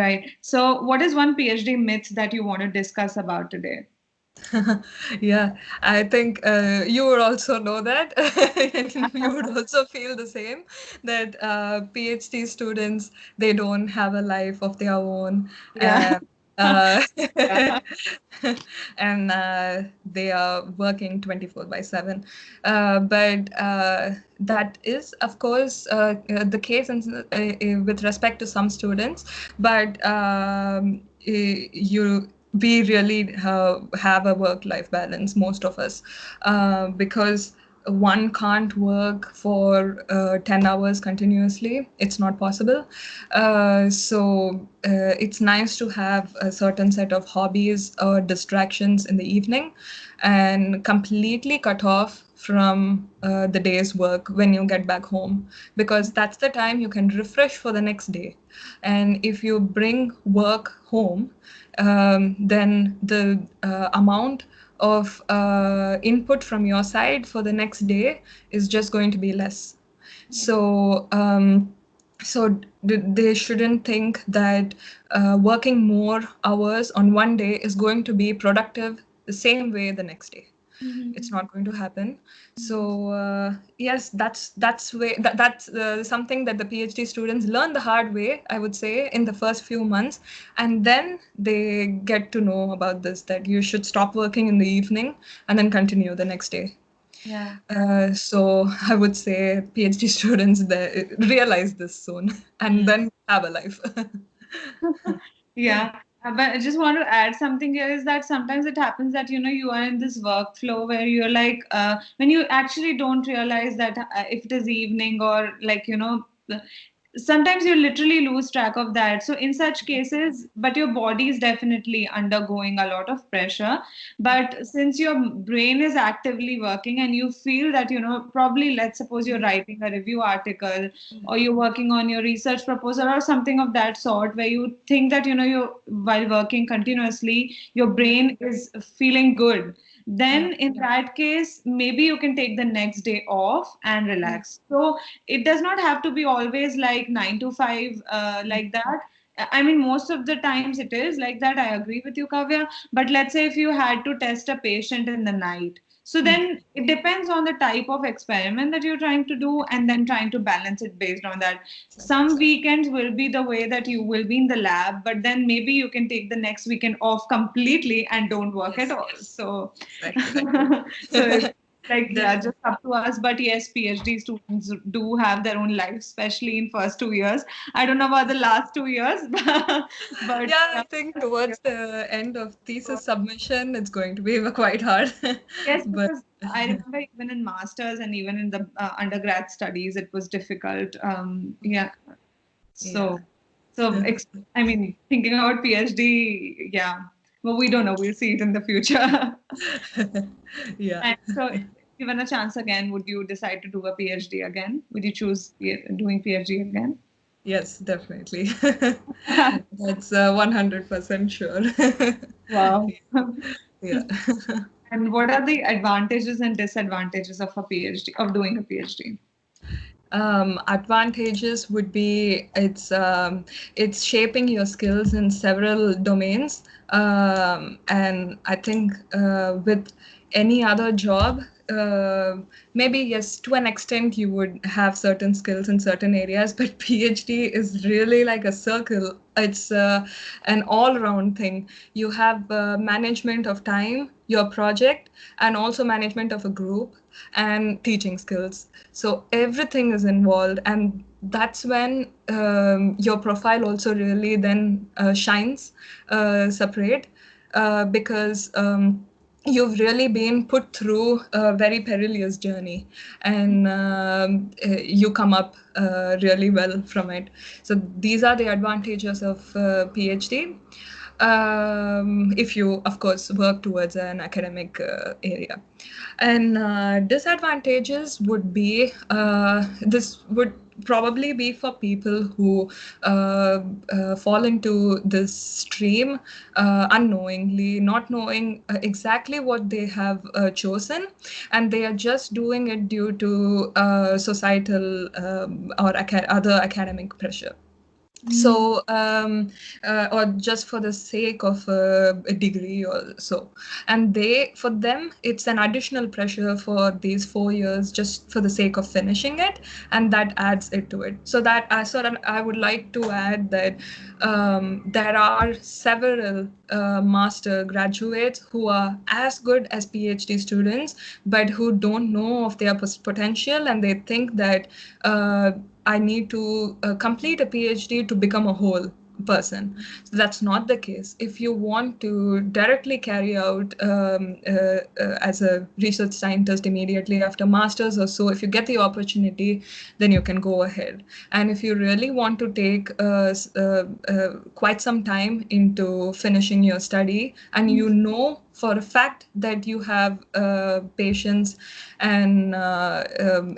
Right. So, what is one PhD myth that you want to discuss about today? Yeah, I think you would also know that, and you would also feel the same that PhD students, they don't have a life of their own, Yeah. and uh, Yeah. and they are working 24 by 7. But that is, of course, the case with respect to some students, but you we really have a work-life balance, most of us, because one can't work for 10 hours continuously. It's not possible. So it's nice to have a certain set of hobbies or distractions in the evening and completely cut off from the day's work when you get back home, because that's the time you can refresh for the next day. And if you bring work home, then the amount of input from your side for the next day is just going to be less. So, they shouldn't think that working more hours on one day is going to be productive the same way the next day. It's Mhm. not going to happen. So yes, that's something that the PhD students learn the hard way, I would say, in the first few months, and then they get to know about this, that you should stop working in the evening and then continue the next day. Yeah. So I would say PhD students, they realize this soon and Mm. then have a life. Yeah. But I just want to add something here is that sometimes it happens that, you are in this workflow where you're like, when you actually don't realize that if it is evening or like, sometimes you literally lose track of that. So in such cases, but your body is definitely undergoing a lot of pressure. But since your brain is actively working and you feel that, probably let's suppose you're writing a review article or you're working on your research proposal or something of that sort where you think that you while working continuously your brain is feeling good, Yeah. then in that case maybe you can take the next day off and relax. So it does not have to be always like 9 to 5 like that. I mean, most of the times it is like that. I agree with you, Kavya. But let's say if you had to test a patient in the night, so then it depends on the type of experiment that you're trying to do and then trying to balance it based on that. Some weekends will be the way that you will be in the lab, but then maybe you can take the next weekend off completely and don't work at Yes. all. So, Exactly. so it's like, yeah, just Definitely. up to us. But yes, PhD students do have their own life, especially in first 2 years. I don't know about the last 2 years, but Yeah, I think towards the end of thesis submission, it's going to be quite hard. yes, But because I remember even in masters and even in the undergrad studies, it was difficult. Yeah. yeah. So, I mean, thinking about PhD, yeah. But we don't know. We'll see it in the future. Yeah. And so, if given a chance again, would you decide to do a PhD again? Would you choose doing PhD again? Yes, definitely. That's 100% sure. Wow. Yeah. And what are the advantages and disadvantages of a PhD, of doing a PhD? Advantages would be it's shaping your skills in several domains, and I think with any other job, uh, maybe yes, to an extent you would have certain skills in certain areas, but PhD is really like a circle. It's an all-round thing. You have management of time, your project, and also management of a group and teaching skills. So everything is involved, and that's when your profile also really then shines separate, because you've really been put through a very perilous journey, and you come up really well from it. So these are the advantages of PhD, if you, of course, work towards an academic area. And disadvantages would be, this would probably be for people who fall into this stream unknowingly, not knowing exactly what they have chosen, and they are just doing it due to societal or other academic pressure. So or just for the sake of a degree or so, and for them it's an additional pressure for these 4 years just for the sake of finishing it, and that adds it to it. So that I would like to add that there are several master graduates who are as good as PhD students, but who don't know of their potential, and they think that I need to complete a PhD to become a whole person. So that's not the case. If you want to directly carry out as a research scientist immediately after masters or so, if you get the opportunity, then you can go ahead. And if you really want to take quite some time into finishing your study, and you know for a fact that you have patience and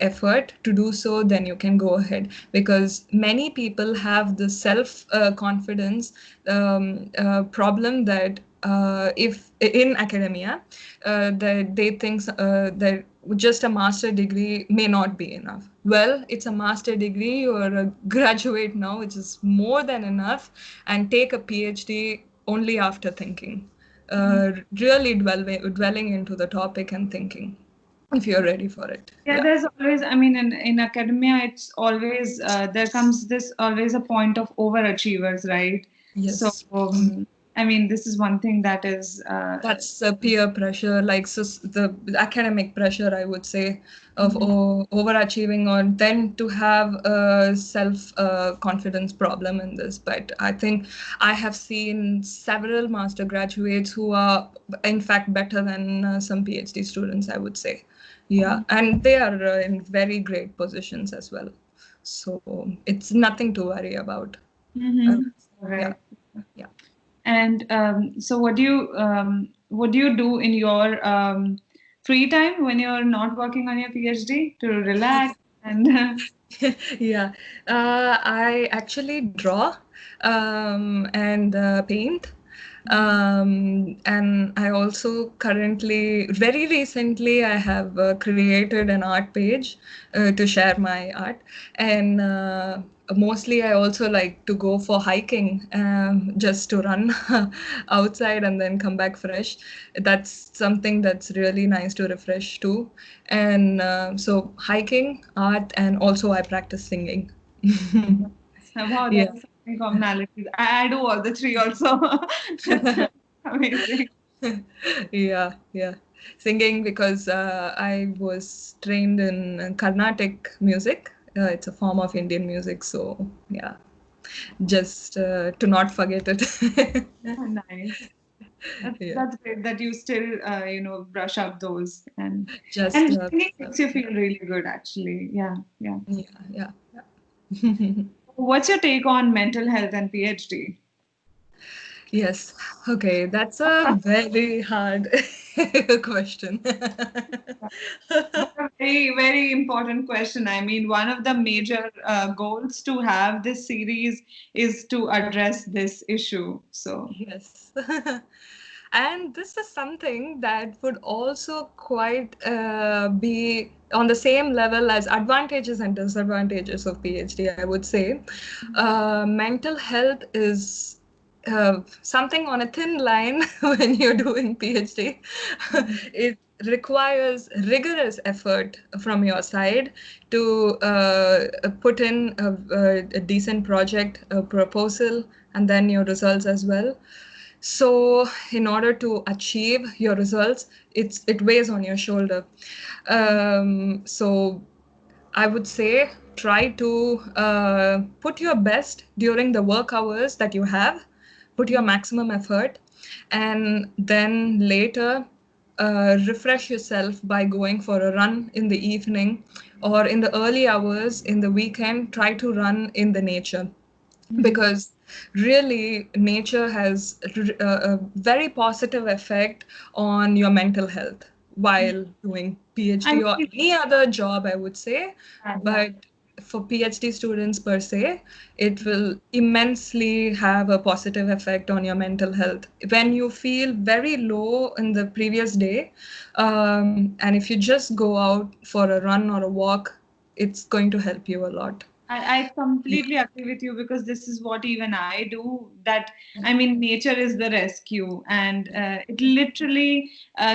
effort to do so, then you can go ahead, because many people have the self confidence problem that if in academia that they think that just a master degree may not be enough. Well, it's a master degree or a graduate now, which is more than enough, and take a PhD only after thinking, really dwelling into the topic and thinking, if you're ready for it. Yeah, Yeah. there's always, I mean, in academia, it's always, there comes this always a point of overachievers, right? So, Yes. I mean, this is one thing that is, That's peer pressure, like the academic pressure, I would say, of mhm. overachieving, or then to have a self confidence problem in this. But I think I have seen several master graduates who are, in fact, better than some PhD students, I would say. Yeah, and they are in very great positions as well. So it's nothing to worry about. I would Mhm. say. Yeah, Right. yeah. And so, what do you do in your free time when you're not working on your PhD to relax and Yeah, I actually draw and paint. And I also currently, very recently, I have created an art page to share my art. And mostly, I also like to go for hiking, just to run outside and then come back fresh. That's something that's really nice to refresh too. And so hiking, art, and also I practice singing. wow, Yeah. that's something commonalities. I do all the three also. That's amazing. Yeah, yeah. Singing, because I was trained in Carnatic music. It's a form of Indian music, so yeah, just to not forget it. Oh, nice. Yeah, That's great that you still brush up those just and singing makes you feel really good actually. Yeah, yeah. yeah, yeah. What's your take on mental health and PhD? Yes. Okay, that's a very hard question. But a very, very important question. I mean, one of the major goals to have this series is to address this issue. So, Yes. And this is something that would also quite be on the same level as advantages and disadvantages of PhD, I would say. Mental health is something on a thin line when you're doing PhD. It requires rigorous effort from your side to put in a decent project, a proposal, and then your results as well. So in order to achieve your results, it weighs on your shoulder. So I would say try to put your best during the work hours that you have, put your maximum effort, and then later refresh yourself by going for a run in the evening, or in the early hours in the weekend, try to run in the nature, because really nature has a very positive effect on your mental health while doing I PhD or mean, any other job, I would say. yeah. But for PhD students per se, it will immensely have a positive effect on your mental health. When you feel very low in the previous day, and if you just go out for a run or a walk, it's going to help you a lot. I completely agree with you, because this is what even I do. That, I mean, nature is the rescue, and it literally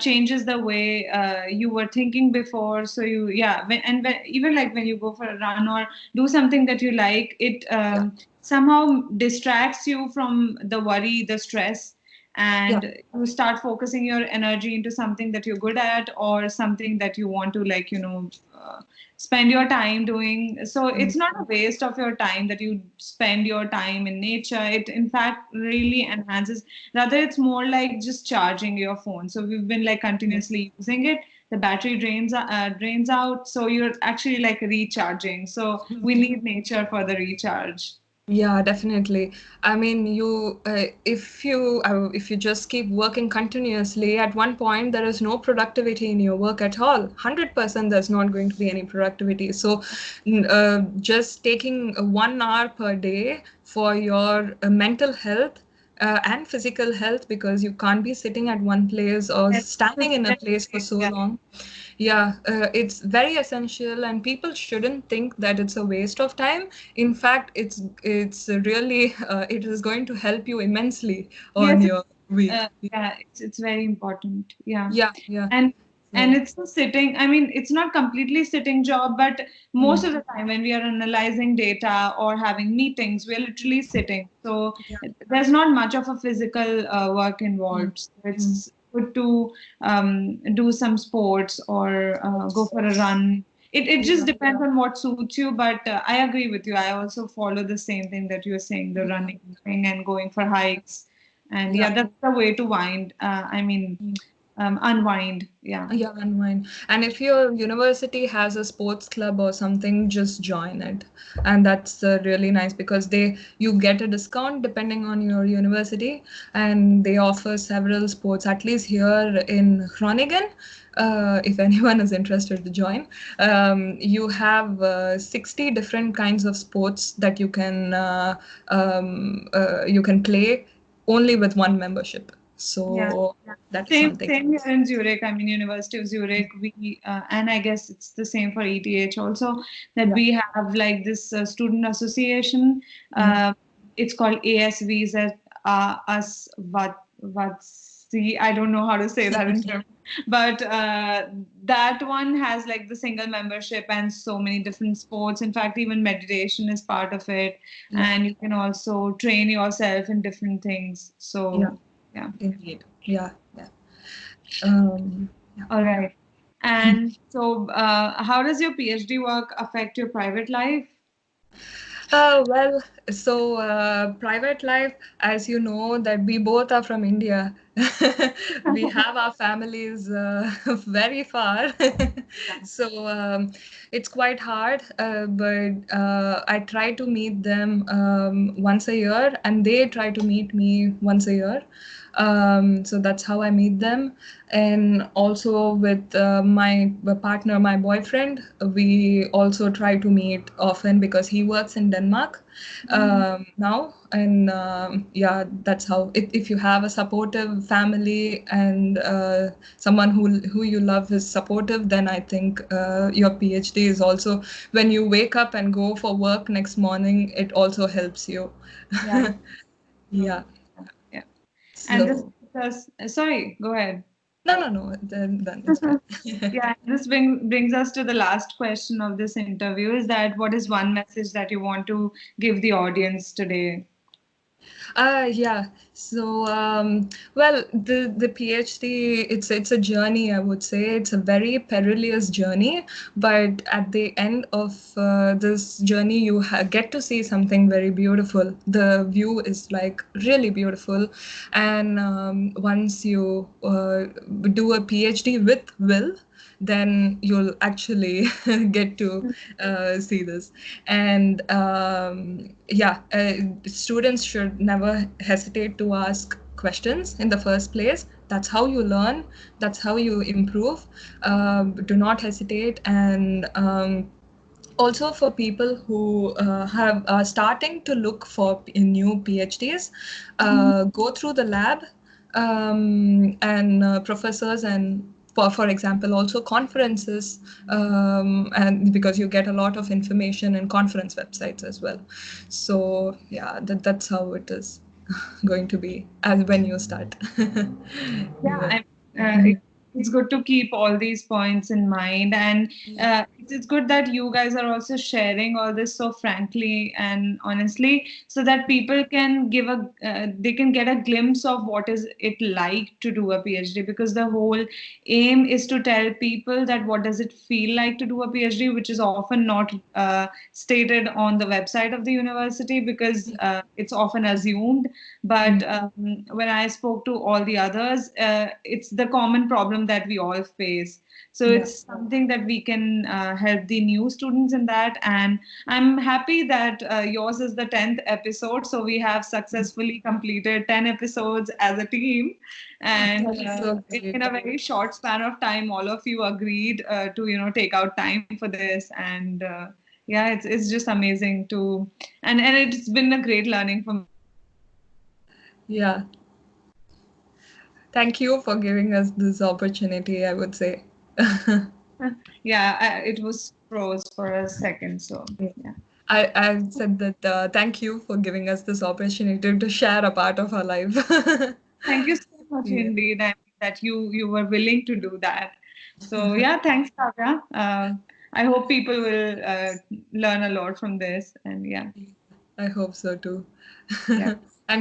changes the way you were thinking before. So you, yeah, even like when you go for a run or do something that you like, it Yeah, somehow distracts you from the worry, the stress, yeah, and you start focusing your energy into something that you're good at, or something that you want to, like, spend your time doing. So mm, it's not a waste of your time that you spend your time in nature. It in fact really enhances, rather it's more like just charging your phone. So we've been like yeah. continuously using it, the battery drains out, so you're actually like recharging. So we need nature for the recharge. Yeah, definitely. I mean, if you just keep working continuously, at one point there is no productivity in your work at all. 100% there's not going to be any productivity. So, just taking 1 hour per day for your mental health and physical health, because you can't be sitting at one place or Yes, standing in a place for so yeah. long. Yeah, it's very essential, and people shouldn't think that it's a waste of time. In fact, it's really it is going to help you immensely on Yes, your week. yeah, it's very important. Yeah, Yeah, yeah. and So, it's a sitting. I mean, it's not completely sitting job, but most mm, of the time when we are analyzing data or having meetings, we're literally sitting. So yeah, there's not much of a physical work mm, involved. So mm, it's good to do some sports or go sports. for a run. It just Yeah, depends on what suits you, but I agree with you. I also follow the same thing that you're saying, the yeah, running thing and going for hikes. And yeah. yeah, that's the way to wind. I mean, Mm. unwind. Yeah. Yeah, and mine. And if your university has a sports club or something, just join it. And that's really nice, because you get a discount depending on your university, and they offer several sports, at least here in Groningen. If anyone is interested to join, you have 60 different kinds of sports that you can play only with one membership. Yeah. So that is Same, something same here else. in Zurich. I mean, University of Zurich. We and I guess it's the same for ETH also, that Yeah. we have like this student association. Mm. Uh, it's called ASVs, at us what see. I don't know how to say that in German, but that one has like the single membership and so many different sports. In fact, even meditation is part of it, Yeah, and you can also train yourself in different things. yeah, So yeah. indeed. Yeah, yeah. Yeah. All right. And so, how does your PhD work affect your private life? Well, so private life, as you know, that we both are from India. We have our families very far. So it's quite hard, but I try to meet them once a year, and they try to meet me once a year. So that's how I meet them. And also with my partner, my boyfriend, we also try to meet often, because he works in Denmark now. And yeah, that's how. If you have a supportive family, and someone who you love is supportive, then I think your PhD is also, when you wake up and go for work next morning, it also helps you. Yeah, true. Yeah. Yeah. And this, So sorry, go ahead. no, then it's fine. Yeah, this brings us to the last question of this interview, is that what is one message that you want to give the audience today? Yeah. So, well, the PhD, it's a journey. I would say it's a very perilous journey, but at the end of this journey, you get to see something very beautiful. The view is like really beautiful, and once you do a PhD with will, then you'll actually get to see this. And yeah, students should never hesitate to ask questions in the first place. That's how you learn, that's how you improve. Do not hesitate. And also, for people who have are starting to look for new PhDs, go through the lab, and professors and for example, also conferences, and because you get a lot of information in conference websites as well. So yeah, that's how it is going to be as when you start. Yeah, Yeah. it's good to keep all these points in mind, and it's good that you guys are also sharing all this so frankly and honestly, so that people can they can get a glimpse of what is it like to do a PhD. Because the whole aim is to tell people that what does it feel like to do a PhD, which is often not stated on the website of the university, because it's often assumed. But when I spoke to all the others, it's the common problem that we all face. So Yeah. it's something that we can help the new students in that. And I'm happy that yours is the 10th episode. So we have successfully completed 10 episodes as a team. And That's so in great. a very short span of time, all of you agreed to, take out time for this. And yeah, it's just amazing to, and it's been a great learning for me as well. Yeah. Thank you for giving us this opportunity, I would say. Yeah, it was froze for a second. So yeah, I said that thank you for giving us this opportunity to share a part of our life. thank you so much Yeah. indeed, and that you were willing to do that. So yeah, thanks, Kavya. I hope people will learn a lot from this, and yeah, I hope so too. yeah.